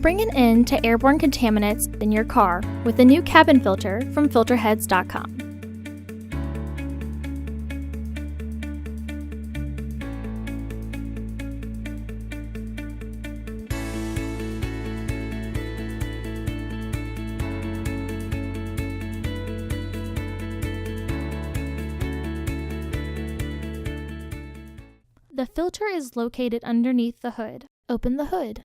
Bring an end to airborne contaminants in your car with the new cabin filter from filterheads.com. The filter is located underneath the hood. Open the hood.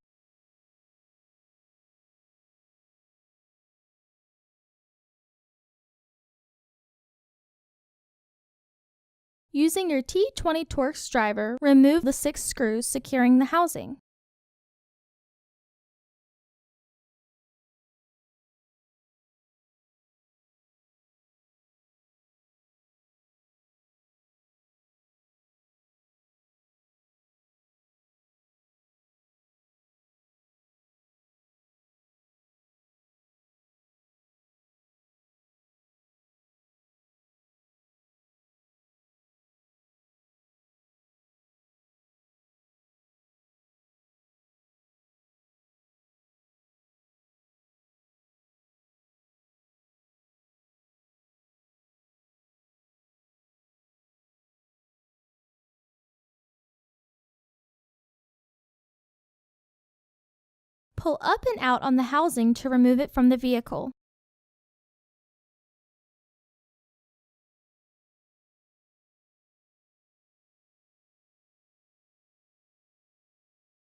Using your T20 Torx driver, remove the 6 screws securing the housing. Pull up and out on the housing to remove it from the vehicle.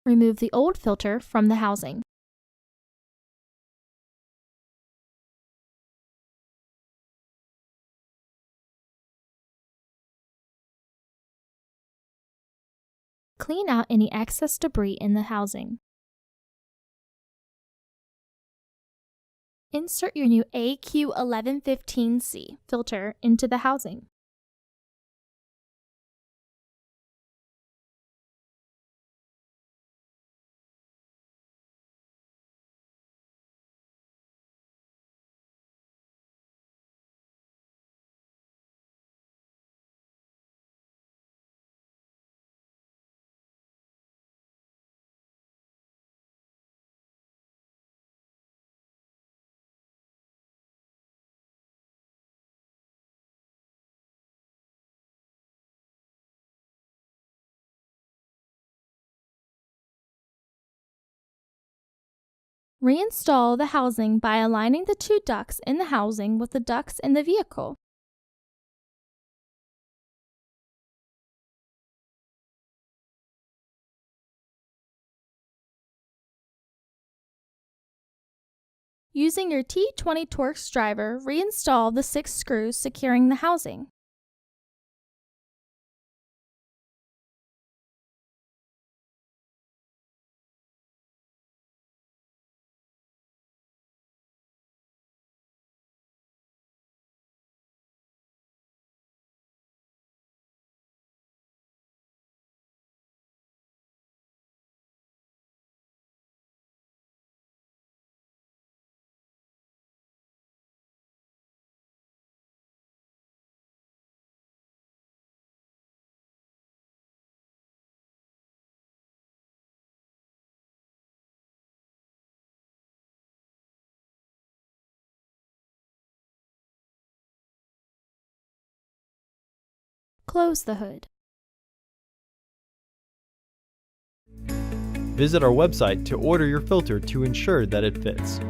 Remove the old filter from the housing. Clean out any excess debris in the housing. Insert your new AQ1115C filter into the housing. Reinstall the housing by aligning the 2 ducts in the housing with the ducts in the vehicle. Using your T20 Torx driver, reinstall the 6 screws securing the housing. Close the hood. Visit our website to order your filter to ensure that it fits.